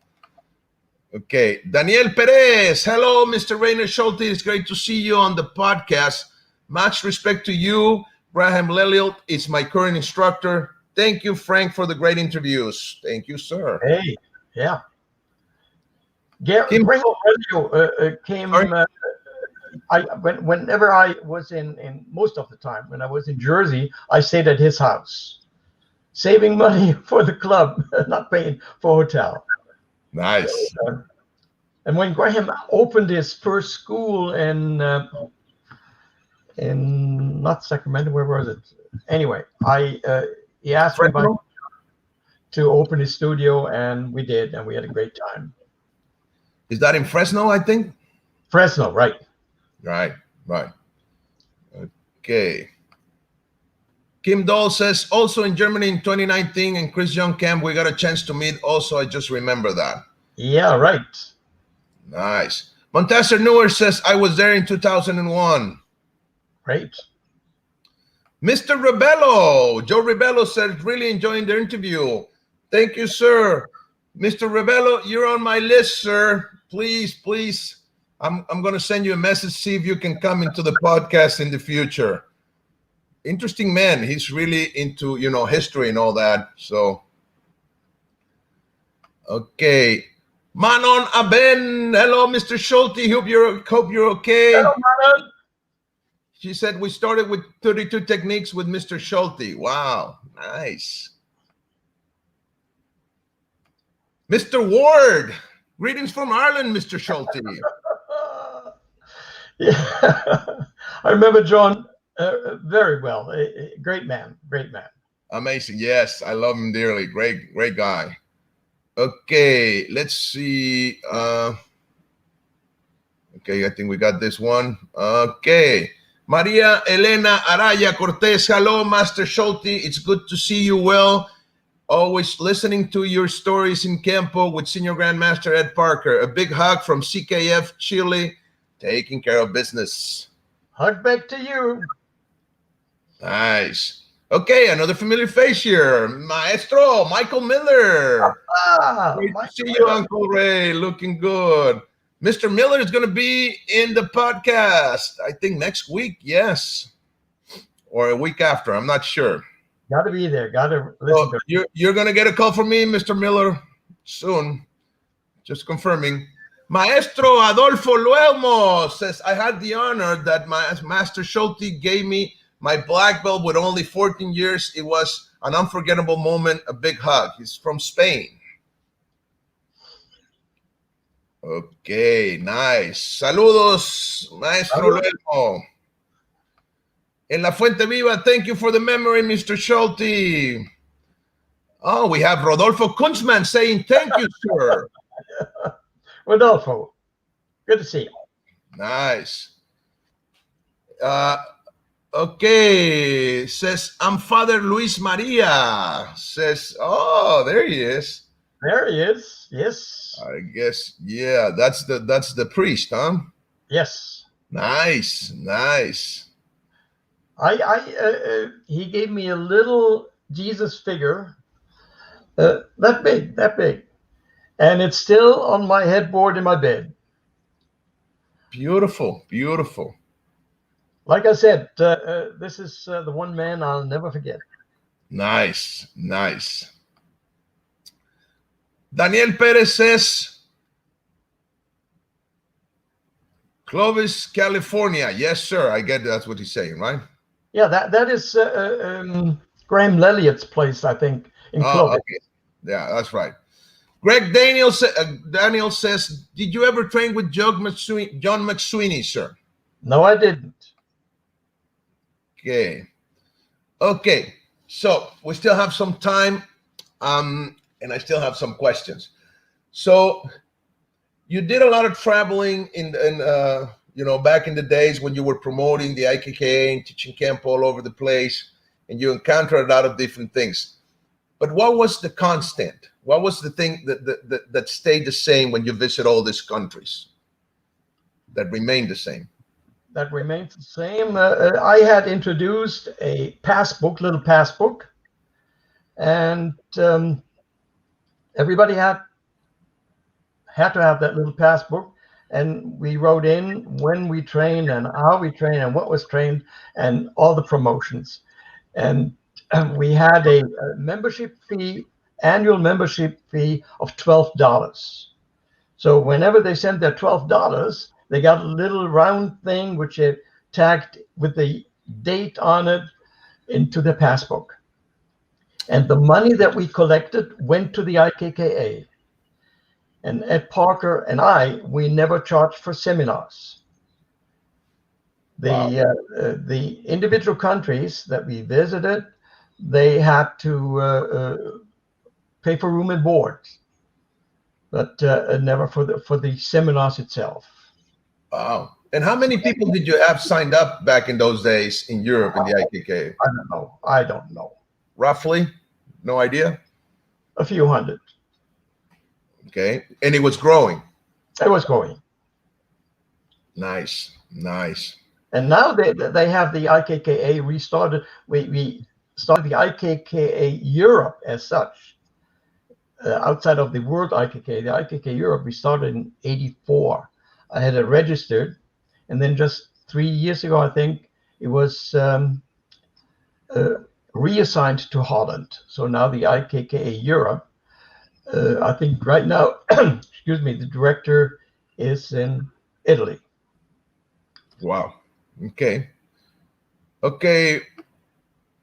Okay, Daniel Perez. Hello, Mr. Rainer Schulte. It's great to see you on the podcast. Much respect to you. Graham Leliot is my current instructor. Thank you, Frank, for the great interviews. Thank you, sir. hey, yeah. Graham Radio came. Whenever I was in most of the time when I was in Jersey, I stayed at his house, saving money for the club, not paying for hotel. Nice. So, and when Graham opened his first school in not Sacramento, where was it? Anyway, he asked me to open his studio, and we did, and we had a great time. Is that in Fresno, I think? Fresno, right. Right. Okay. Kim Doll says, also in Germany in 2019 in Chris Young Camp, we got a chance to meet. Also, I just remember that. Yeah, right. Nice. Montesser Newer says, I was there in 2001. Great. Mr. Rebello, Joe Rebello said, really enjoying the interview. Thank you, sir. Mr. Rebello, you're on my list, sir. Please. I'm going to send you a message, see if you can come into the podcast in the future. Interesting man. He's really into, history and all that. So, okay. Manon Aben. Hello, Mr. Schulte. Hope you're okay. Hello, Manon. She said we started with 32 techniques with Mr. Schulte. Wow. Nice. Mr. Ward. Greetings from Ireland, Mr. Schulte. Yeah, I remember John very well. Great man. Amazing. Yes, I love him dearly. Great guy. Okay, let's see. Okay, I think we got this one. Okay. Maria Elena Araya Cortez. Hello, Master Schulte. It's good to see you well. Always listening to your stories in Kenpo with Senior Grandmaster Ed Parker. A big hug from CKF Chile, taking care of business. Hug back to you. Nice. Okay, another familiar face here. Maestro Michael Miller. Great to see you, Uncle Ray. Looking good. Mr. Miller is going to be in the podcast, I think next week, yes. Or a week after, I'm not sure. Got to be there. Got to listen to you're going to get a call from me, Mr. Miller, soon. Just confirming. Maestro Adolfo Luelmo says, I had the honor that my Master Schulte gave me my black belt with only 14 years. It was an unforgettable moment, a big hug. He's from Spain. Okay, nice. Saludos, Maestro Luelmo. En La Fuente Viva, thank you for the memory, Mr. Schulte. Oh, we have Rodolfo Kunzman saying thank you, sir. Rodolfo, good to see you. Nice. Okay, says, I'm Father Luis Maria. Says, oh, there he is. There he is, yes. I guess, yeah, that's the priest, huh? Yes. Nice, nice. He gave me a little Jesus figure, that big, and it's still on my headboard in my bed. Beautiful, beautiful. Like I said, this is the one man I'll never forget. Nice, nice. Daniel Perez says, Clovis, California. Yes, sir. I get that's what he's saying, right? Yeah, that is Graham Lelliott's place, I think, in Clovis. Okay. Yeah, that's right. Greg Daniel, Daniel says, did you ever train with John McSweeney, sir? No, I didn't. Okay. Okay. So we still have some time, and I still have some questions. So you did a lot of traveling in back in the days when you were promoting the IKKA and teaching Kenpo all over the place, and you encountered a lot of different things. But what was the constant? What was the thing that stayed the same when you visit all these countries? That remained the same? That remains the same. I had introduced a little passbook, and everybody had to have that little passbook. And we wrote in when we trained and how we trained and what was trained and all the promotions. And we had a membership fee, annual membership fee of $12. So whenever they sent their $12, they got a little round thing which they tagged with the date on it into the passbook. And the money that we collected went to the IKKA. And Ed Parker and we never charged for seminars. The individual countries that we visited, they had to pay for room and board, but never for the seminars itself. Wow. And how many people did you have signed up back in those days in Europe in the IKK? I don't know. Roughly? No idea? A few hundred. Okay. And it was growing? It was growing. Nice, nice. And now they have the IKKA restarted. We started the IKKA Europe as such. Outside of the World IKK, the IKK Europe, we started in '84. I had it registered, and then just 3 years ago, I think, it was reassigned to Holland. So now the IKKA Europe, I think right now, excuse me, the director is in Italy. Wow. Okay. Okay.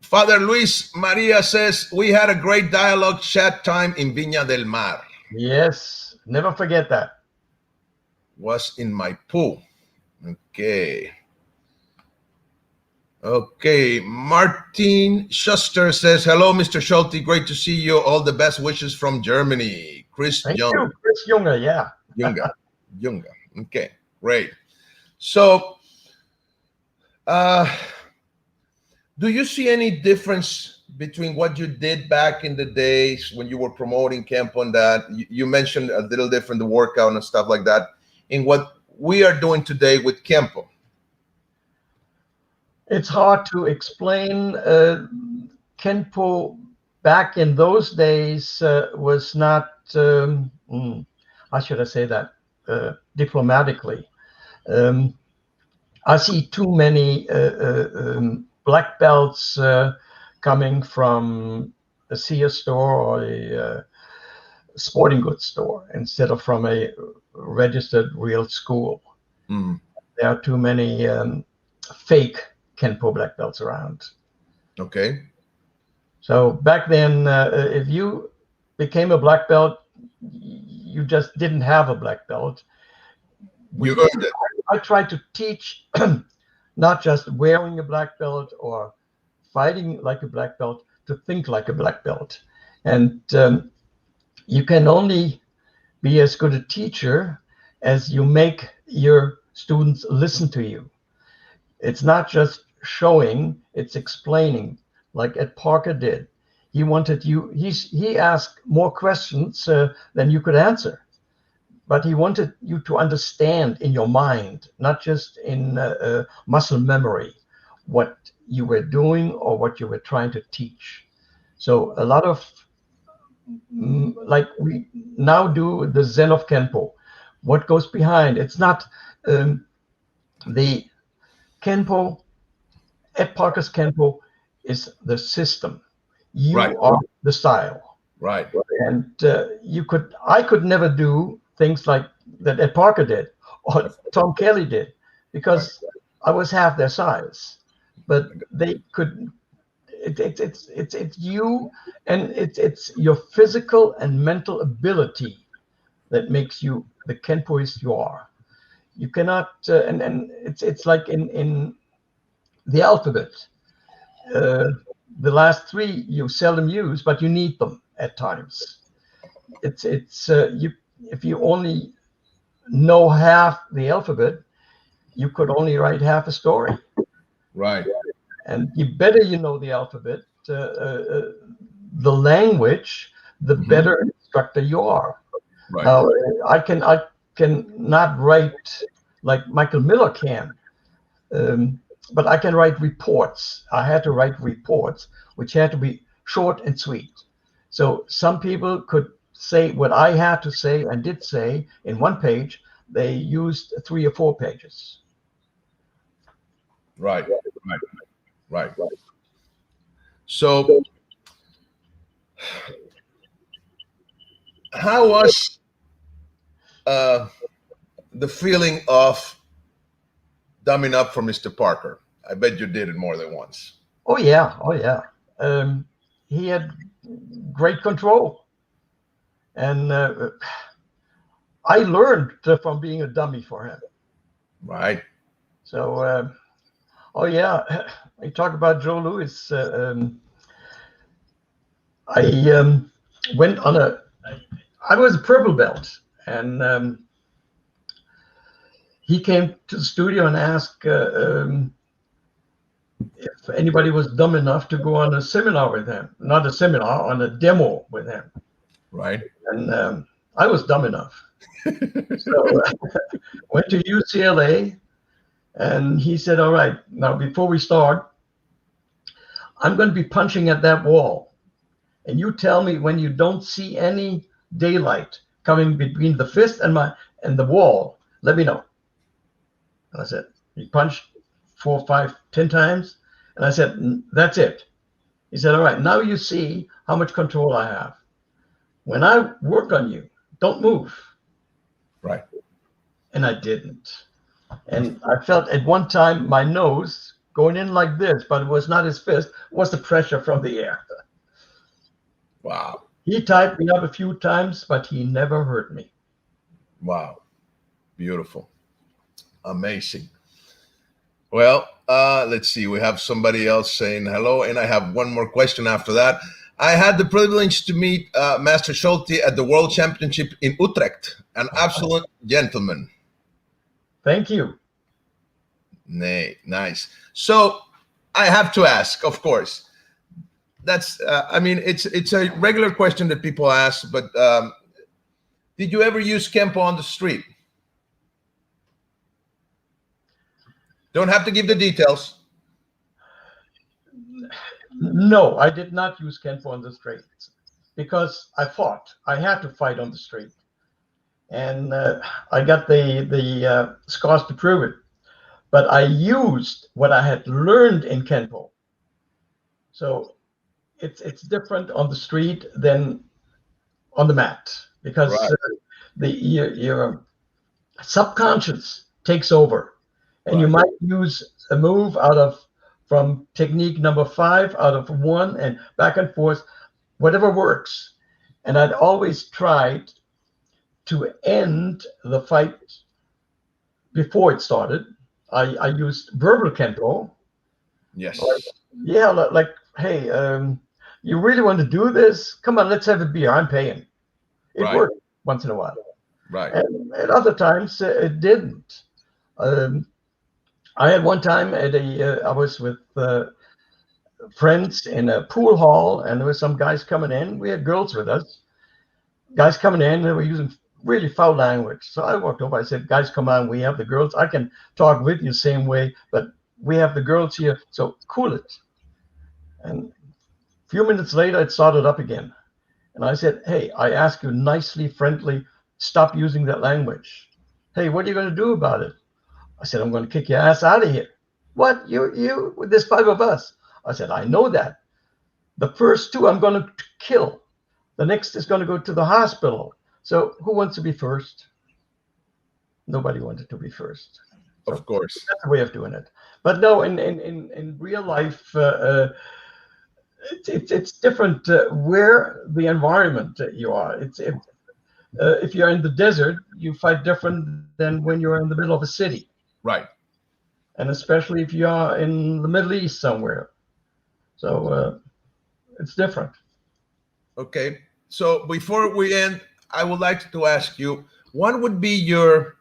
Father Luis Maria says, we had a great dialogue chat time in Viña del Mar. Yes, never forget that. Was in my pool. Okay. Okay. Martin Schuster says, hello, Mr. Schulte. Great to see you. All the best wishes from Germany. Thank you, Chris Junger, yeah. Junger. Okay, great. So, do you see any difference between what you did back in the days when you were promoting Kenpo and that? You mentioned a little different, the workout and stuff like that, in what we are doing today with Kenpo. It's hard to explain. Kenpo back in those days was not, how should I say that diplomatically? I see too many black belts coming from a Sears store or a sporting goods store instead of from a registered real school. Mm. There are too many fake Kenpo black belts around. Okay. So back then, if you became a black belt, you just didn't have a black belt. You earned it. I tried to teach not just wearing a black belt or fighting like a black belt, to think like a black belt. And you can only be as good a teacher as you make your students listen to you. It's not just showing, it's explaining, like Ed Parker did. He wanted you, he asked more questions than you could answer. but he wanted you to understand in your mind, not just in muscle memory, what you were doing or what you were trying to teach. So a lot of, like we now do the Zen of Kenpo, what goes behind? It's not the Kenpo, Ed Parker's Kenpo is the system. Right. You are the style. Right. And I could never do things like that Ed Parker did or Tom Kelly did, because I was half their size. But they could. It's you, and it's your physical and mental ability that makes you the Kenpoist you are. You cannot, and it's like in the alphabet. The last three you seldom use, but you need them at times. It's you, if you only know half the alphabet, you could only write half a story. Right. And you better you know the alphabet, the language, the better instructor you are. Right. Now, I can not write like Michael Miller can, but I can write reports. I had to write reports, which had to be short and sweet. So some people could say what I had to say and did say in one page. They used 3 or 4 pages. Right. Right. So, how was the feeling of dumbing up for Mr. Parker? I bet you did it more than once. Oh yeah, oh yeah. He had great control, and I learned from being a dummy for him. Right. So, oh yeah, I talk about Joe Louis. I went on I was a purple belt, and he came to the studio and asked if anybody was dumb enough to go on a seminar with him. Not a seminar, on a demo with him. Right. And I was dumb enough. So went to UCLA, and he said, all right, now before we start, I'm going to be punching at that wall. And you tell me when you don't see any daylight coming between the fist and the wall, let me know. And I said, he punched 4, 5, 10 times. And I said, that's it. He said, all right, now you see how much control I have. When I work on you, don't move. Right. And I didn't. And I felt at one time my nose going in like this, but it was not his fist, it was the pressure from the air. Wow. He tied me up a few times, but he never hurt me. Wow. Beautiful. Amazing. Well, let's see. We have somebody else saying hello, and I have one more question after that. I had the privilege to meet Master Schulte at the World Championship in Utrecht, an absolute gentleman. Thank you. Nay, nice. So I have to ask, of course. That's, I mean, it's a regular question that people ask, but did you ever use Kenpo on the street? Don't have to give the details. No, I did not use Kenpo on the street because I fought. I had to fight on the street, and I got the scars to prove it. But I used what I had learned in Kenpo. So it's different on the street than on the mat, because your subconscious takes over, and you might use a move from technique number 5 out of 1 and back and forth, whatever works. And I'd always tried to end the fight before it started. I used verbal Kenpo. Yes. Like, hey, you really want to do this? Come on, let's have a beer. I'm paying. It worked once in a while. Right. And at other times, it didn't. I had one time I was with friends in a pool hall, and there were some guys coming in. We had girls with us. Guys coming in, they were using really foul language. So I walked over. I said, guys, come on. We have the girls. I can talk with you same way, but we have the girls here. So cool it. And a few minutes later, it started up again. And I said, hey, I ask you nicely, friendly, stop using that language. Hey, what are you going to do about it? I said, I'm going to kick your ass out of here. What? There's 5 of us. I said, I know that. The first 2 I'm going to kill. The next is going to go to the hospital. So who wants to be first? Nobody wanted to be first. So of course. that's the way of doing it. But no, in real life, it's different where the environment you are. If you're in the desert, you fight different than when you're in the middle of a city. Right. And especially if you are in the Middle East somewhere. So it's different. Okay. So before we end, I would like to ask you, what would be your,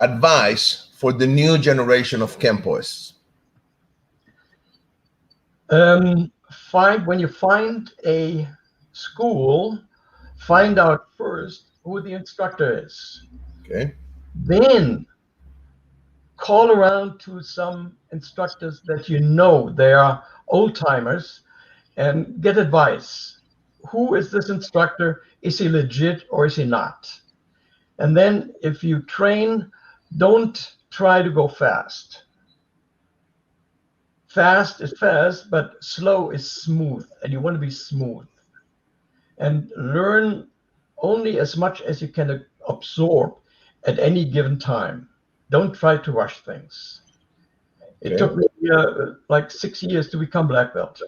advice for the new generation of Kenpoists? When you find a school, find out first who the instructor is. Okay. Then call around to some instructors that you know they are old timers and get advice. Who is this instructor? Is he legit or is he not? And then if you train, don't try to go fast. Fast is fast, but slow is smooth, and you want to be smooth. And learn only as much as you can absorb at any given time. Don't try to rush things. It took me like 6 years to become black belt.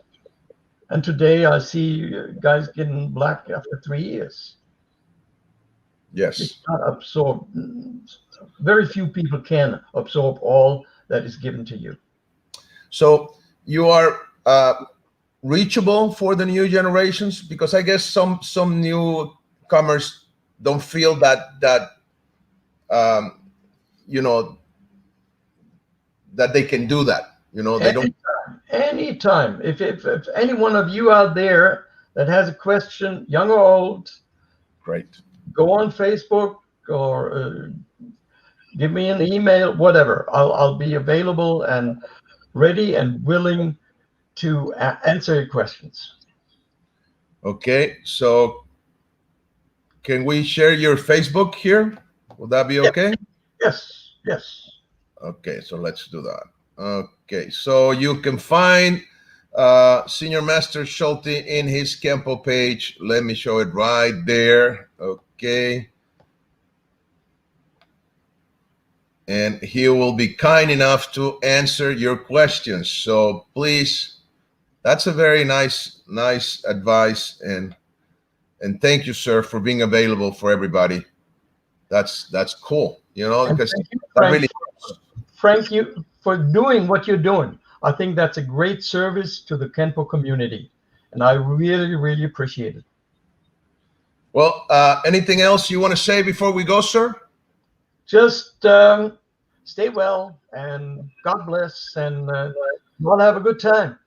And today I see guys getting black after 3 years. Yes. You cannot absorb. Very few people can absorb all that is given to you. So you are reachable for the new generations, because I guess some newcomers don't feel that that they can do that. They don't. Anytime. If any one of you out there that has a question, young or old, Great. Go on Facebook or give me an email, whatever. I'll be available and ready and willing to answer your questions. Okay, so can we share your Facebook here? Will that be okay? Yes. Okay, so let's do that. Okay, so you can find Senior Master Schulte in his Kenpo page. Let me show it right there. Okay. And he will be kind enough to answer your questions. So please, that's a very nice advice, and thank you, sir, for being available for everybody. That's cool, because that really. Frank, you for doing what you're doing. I think that's a great service to the Kenpo community, and I really, really appreciate it. Well, anything else you want to say before we go, sir? Just stay well, and God bless, and you all have a good time.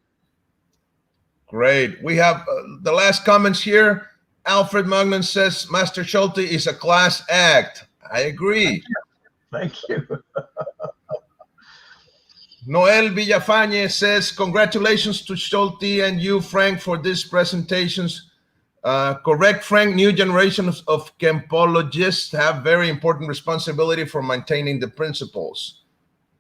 Great. We have the last comments here. Alfred Magnan says Master Schulte is a class act. I agree. Thank you. Noel Villafañe says, congratulations to Schulte and you, Frank, for these presentations. Correct, Frank. New generations of Kenpologists have very important responsibility for maintaining the principles.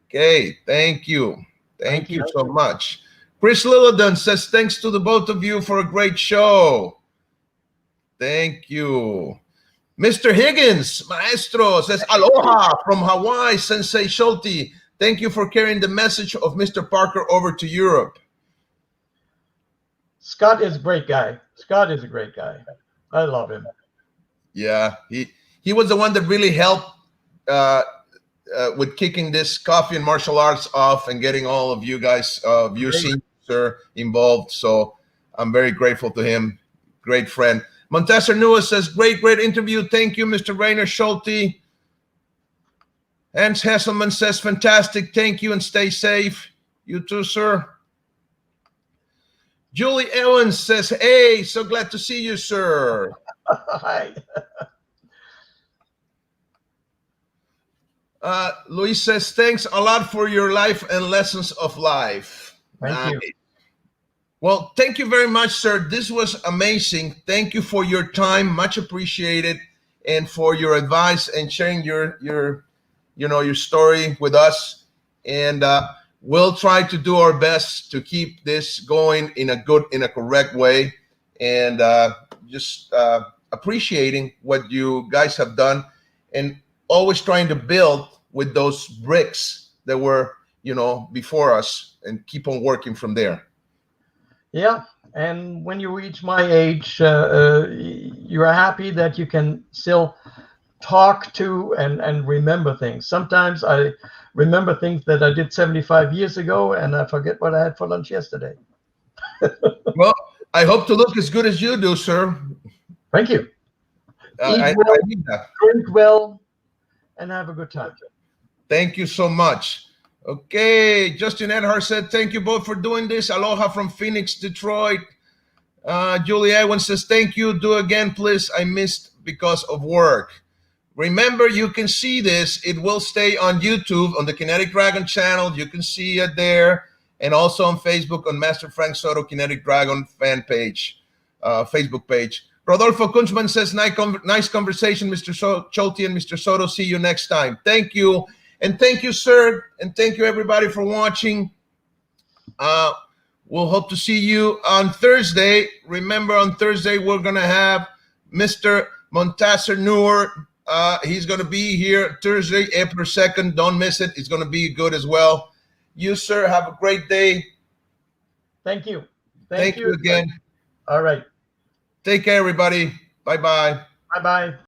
Okay, thank you. Thank you so much. Chris Lilladon says, thanks to the both of you for a great show. Thank you. Mr. Higgins, Maestro, says, aloha from Hawaii, Sensei Schulte. Thank you for carrying the message of Mr. Parker over to Europe. Scott is a great guy. Scott is a great guy. I love him. Yeah, he was the one that really helped with kicking this coffee and martial arts off and getting all of you guys, you seniors, involved. So I'm very grateful to him. Great friend. Montessor Nua says, great interview. Thank you, Mr. Rainer Schulte. Hans Hesselman says, fantastic. Thank you and stay safe. You too, sir. Julie Evans says, hey, so glad to see you, sir. Hi. Luis says, thanks a lot for your life and lessons of life. Thank you. Well, thank you very much, sir. This was amazing. Thank you for your time. Much appreciated. And for your advice and sharing your story with us. And we'll try to do our best to keep this going in a correct way. And just appreciating what you guys have done, and always trying to build with those bricks that were, before us, and keep on working from there. Yeah, and when you reach my age, you're happy that you can still talk to and remember things. Sometimes I remember things that I did 75 years ago, and I forget what I had for lunch yesterday. Well, I hope to look as good as you do, sir. Thank you. Eat I well, need that. drink well, and have a good time. Thank you so much. Okay, Justin Edhart said, thank you both for doing this. Aloha from Phoenix, Detroit. Julie Evans says, thank you. Do again, please. I missed because of work. Remember, you can see this. It will stay on YouTube, on the Kinetic Dragon channel. You can see it there. And also on Facebook, on Master Frank Soto Kinetic Dragon fan page, Facebook page. Rodolfo Kunzman says, nice conversation, Mr. Schulte and Mr. Soto. See you next time. Thank you. And thank you, sir. And thank you, everybody, for watching. We'll hope to see you on Thursday. Remember, on Thursday, we're going to have Mr. Montasser Noor. He's going to be here Thursday, April 2nd. Don't miss it. It's going to be good as well. You, sir, have a great day. Thank you. Thank you again. All right. Take care, everybody. Bye-bye. Bye-bye.